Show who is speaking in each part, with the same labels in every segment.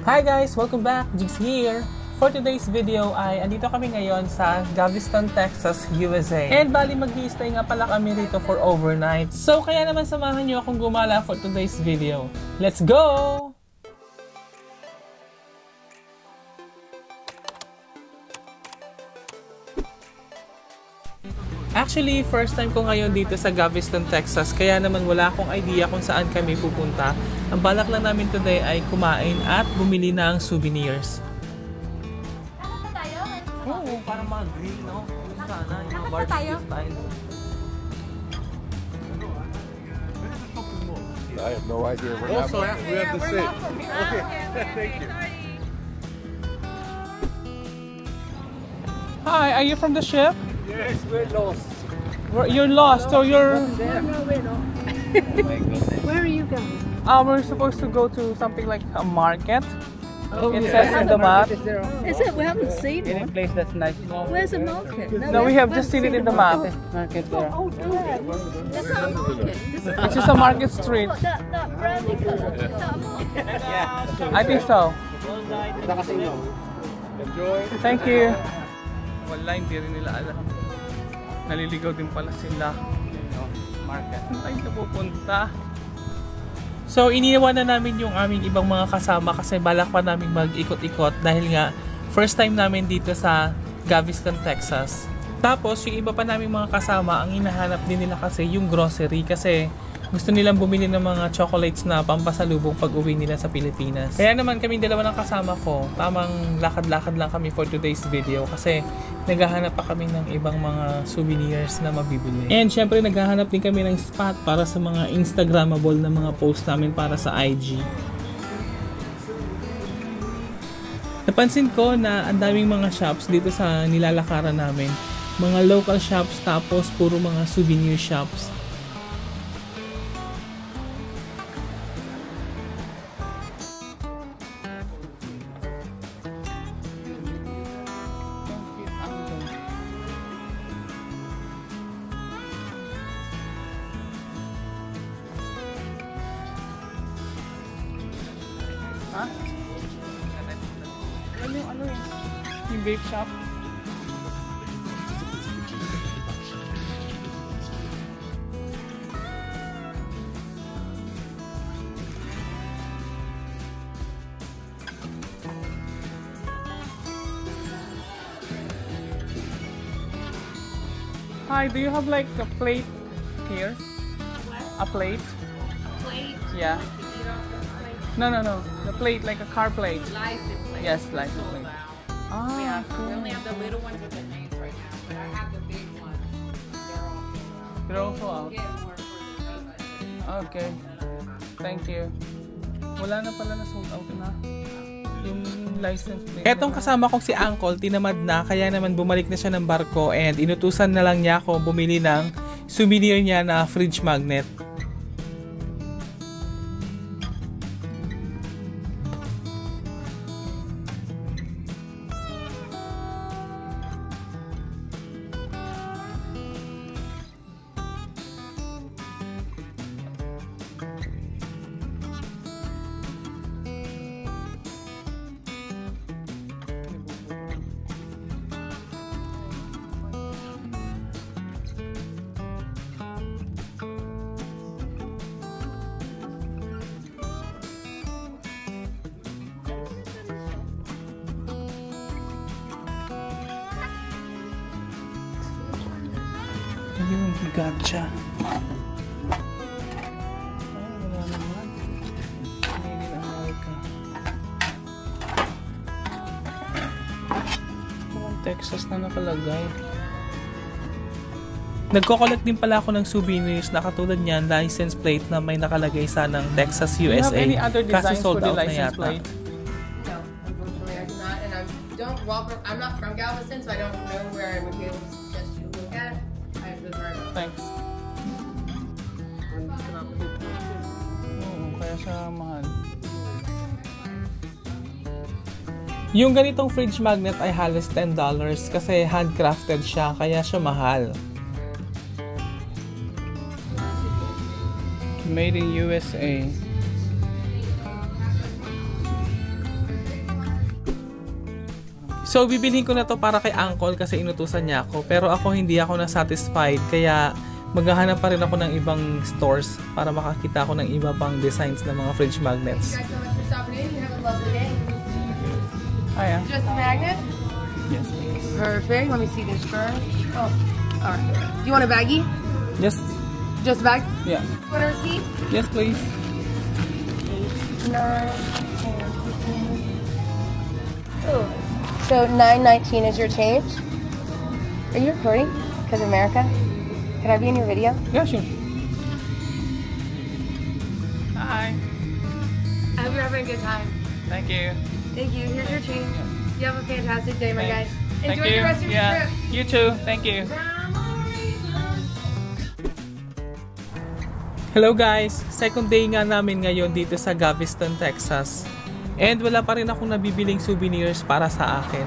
Speaker 1: Hi guys! Welcome back! Jigs here! For today's video ay andito kami ngayon sa Galveston, Texas, USA. And bali mag-i-stay nga pala kami rito for overnight. So kaya naman samahan nyo akong gumala for today's video. Let's go! Actually, first time ko ngayon dito sa Galveston, Texas, kaya naman wala akong idea kung saan kami pupunta. Ang balak lang namin today ay kumain at bumili ng souvenirs. Oo, parang mga grill, no? Sana, yung mga barbecue style.
Speaker 2: I have no idea where that
Speaker 3: Also, we have to sit. Okay, thank you.
Speaker 1: Hi, are you from the ship?
Speaker 3: Yes, we're lost.
Speaker 1: You're lost, so you're...
Speaker 4: Where are you going?
Speaker 1: We're supposed to go to something like a market. It says in the map.
Speaker 4: Is it? We haven't seen
Speaker 5: Any
Speaker 4: one.
Speaker 5: place that's nice.
Speaker 4: Where's the market?
Speaker 1: No, we have just seen it in the map.
Speaker 5: Market there.
Speaker 4: Oh, yeah. Is that a market?
Speaker 1: It's just a market street.
Speaker 4: What, that brownie colour? Is that a market?
Speaker 1: I think so.
Speaker 3: Enjoy.
Speaker 1: Thank you. Wala, hindi rin nila alam. Naliligaw din pala sila.
Speaker 5: Market.
Speaker 1: Saan tayo pupunta? So, iniwan na namin yung aming ibang mga kasama kasi balak pa namin mag-ikot-ikot dahil nga first time namin dito sa Galveston, Texas. Tapos, yung iba pa namin mga kasama, ang hinahanap din nila kasi yung grocery kasi gusto nilang bumili ng mga chocolates na pampasalubong pag uwi nila sa Pilipinas. Kaya naman kami dalawa ng kasama ko, tamang lakad-lakad lang kami for today's video kasi naghahanap pa kami ng ibang mga souvenirs na mabibili. And syempre naghahanap din kami ng spot para sa mga Instagrammable na mga post namin para sa IG. Napansin ko na ang daming mga shops dito sa nilalakaran namin. Mga local shops tapos puro mga souvenir shops. Ha? Ano yun? Yung vape shop? Hi, do you have like a plate here? A plate?
Speaker 6: Plate?
Speaker 1: Yeah.
Speaker 6: You don't have the plate?
Speaker 1: No. The plate, like a car plate.
Speaker 6: License plate.
Speaker 1: Yes, license
Speaker 6: Sold
Speaker 1: plate.
Speaker 6: out.
Speaker 1: Ah,
Speaker 6: We
Speaker 1: cool.
Speaker 6: only have the little ones with the names right now, but I have the big ones. They're all sold out.
Speaker 1: They're also out.
Speaker 6: Get more for the cheap.
Speaker 1: Okay. Thank you. Wala na pala na sold out na. Yung license plate. Etong kasama kong si Uncle, tinamad na, kaya naman bumalik na siya ng barko and inutusan na lang niya ako bumili ng souvenir niya na fridge magnet. Ayun, gotcha. Wala naman. Made in America. Texas na nakalagay. Nagko-collect din pala ako ng souvenirs na katulad niyan, license plate na may nakalagay sanang Texas, USA. Do you have any other designs for the license plate?
Speaker 6: No, unfortunately I do not, and I'm not from Galveston, so I don't know where I would be able to suggest you to look at. I have to learn.
Speaker 1: Thanks. Oo, kaya siya mahal. Yung ganitong fridge magnet ay halos $10 kasi handcrafted siya, kaya siya mahal. Made in USA. So, bibilhin ko na to para kay Uncle kasi inutusan niya ako. Pero ako hindi ako na-satisfied. Kaya, maghahanap pa rin ako ng ibang stores para makakita ako ng iba pang designs ng mga fridge magnets.
Speaker 6: Thank you guys so much for stopping in. You have a lovely day.
Speaker 1: Ayan.
Speaker 6: Just a magnet?
Speaker 1: Yes, please.
Speaker 6: Perfect. Let me see this first. Oh, all right. Do you want a baggie?
Speaker 1: Just,
Speaker 6: Just a bag?
Speaker 1: yeah.
Speaker 6: Want a receipt?
Speaker 1: Yes, please.
Speaker 6: 9, 10, 15. Oh. So $9.19 is your change. Are you recording? Because America? Can I be in your video?
Speaker 1: Yeah, sure. Hi.
Speaker 6: I hope you're having a good time.
Speaker 1: Thank you.
Speaker 6: Thank you. Here's your change. You have a fantastic day, my guys.
Speaker 1: Thank
Speaker 6: Enjoy
Speaker 1: you.
Speaker 6: the rest of your
Speaker 1: Yeah.
Speaker 6: trip.
Speaker 1: You too. Thank you. Hello guys! Second day nga namin ngayon dito sa Galveston, Texas. And wala pa rin akong nabibiling souvenirs para sa akin.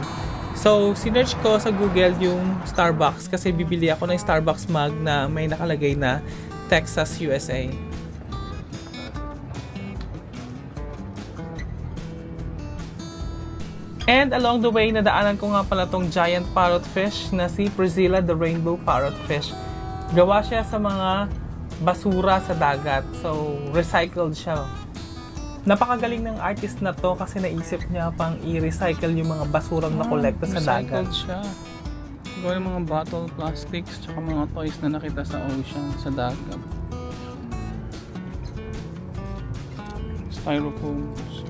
Speaker 1: So, sinearch ko sa Google yung Starbucks kasi bibili ako ng Starbucks mug na may nakalagay na Texas, USA. And along the way, nadaanan ko nga pala tong giant parrotfish na si Priscilla the Rainbow Parrotfish. Gawa siya sa mga basura sa dagat. So, recycled siya. Napakagaling ng artist na to kasi naisip niya pang i-recycle yung mga basurang nakolekta sa dagat.
Speaker 5: Recycled siya. Gawa ng mga bottle, plastics, tsaka mga toys na nakita sa ocean, sa dagat. Styrofoams.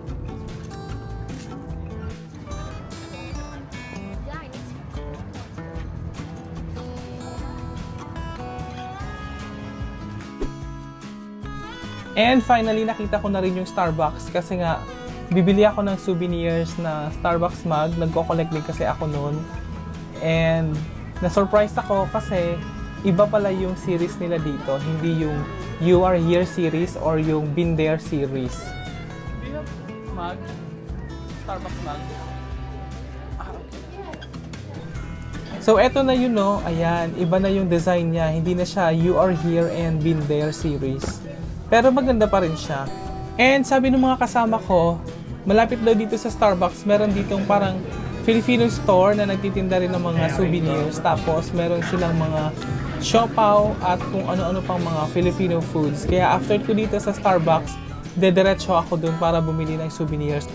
Speaker 1: And finally, nakita ko na rin yung Starbucks kasi nga, bibili ako ng souvenirs na Starbucks mug. Nagko-collect din kasi ako noon. And na-surprise ako kasi iba pala yung series nila dito. Hindi yung You Are Here series or yung Been There series. Do you have mug? Starbucks mug? So, eto na yun, no? Ayan, iba na yung design niya. Hindi na siya You Are Here and Been There series. Pero maganda pa rin siya. And sabi ng mga kasama ko, malapit daw dito sa Starbucks, meron ditong parang Filipino store na nagtitinda rin ng mga souvenirs. Tapos meron silang mga siopaw at kung ano-ano pang mga Filipino foods. Kaya after ko dito sa Starbucks, dediretso ako dun para bumili ng souvenirs.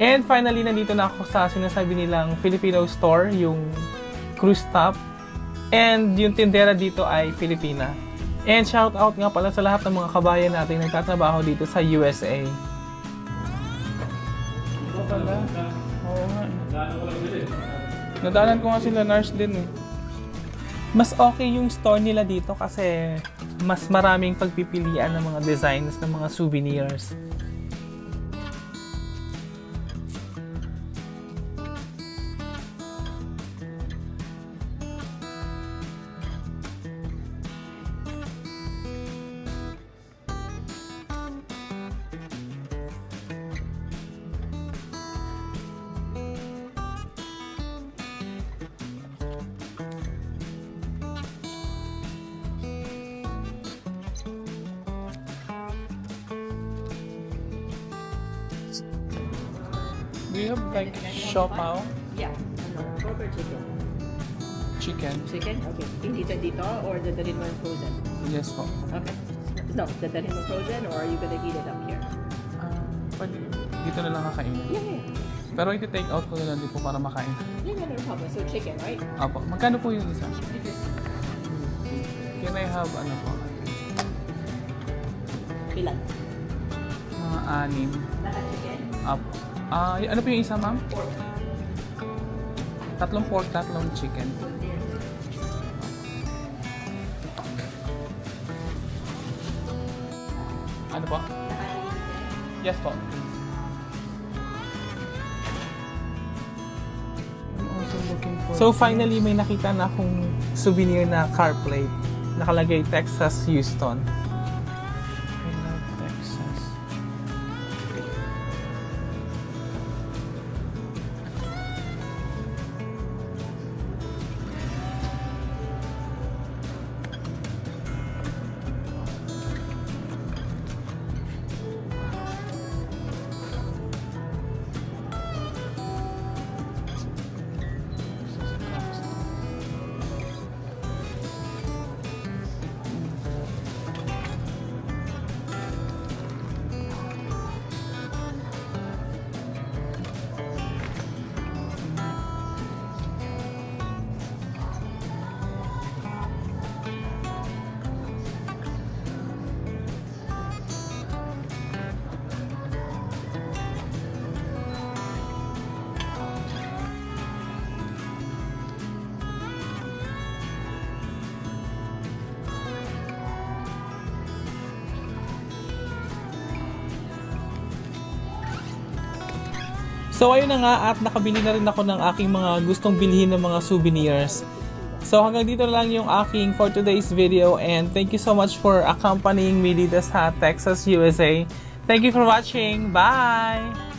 Speaker 1: And finally, nandito na ako sa sinasabi nilang Filipino store, yung cruise stop. And yung tindera dito ay Filipina. And shout out nga pala sa lahat ng mga kabayan natin nagtatrabaho dito sa USA.
Speaker 5: Ito pala. Oo nga. Nadaanan ko nga sila nurse din eh.
Speaker 1: Mas okay yung store nila dito kasi mas maraming pagpipilian ng mga designs ng mga souvenirs.
Speaker 5: Do you have like siopaw?
Speaker 7: Yeah. Ano? Pork or chicken?
Speaker 5: Chicken?
Speaker 7: Chicken? Okay. Hindi dito or dadalhin mo yung frozen?
Speaker 5: Yes po.
Speaker 7: Okay. No, dadalhin mo frozen or are you gonna heat it up here?
Speaker 5: Pwede. Dito na lang kakainin.
Speaker 7: Yeah.
Speaker 5: Pero iti-take out ko na lang din po para makain.
Speaker 7: Yeah, no problem. So chicken, right?
Speaker 5: Apo. Magkano po yung isa? Can I have ano po?
Speaker 7: Ilan?
Speaker 5: Mga 6.
Speaker 7: Lahat chicken?
Speaker 5: Apo. Ano po yung isa, ma'am?
Speaker 7: Pork.
Speaker 5: 3 pork, 3 chicken. Ano po? Yes po. I'm also looking for...
Speaker 1: So finally, may nakita na akong souvenir na car plate. Nakalagay Texas, Houston.
Speaker 5: I love Texas.
Speaker 1: So ayun na nga, at nakabili na rin ako ng aking mga gustong bilhin ng mga souvenirs. So hanggang dito na lang yung aking for today's video, and thank you so much for accompanying me dito sa Texas, USA. Thank you for watching. Bye!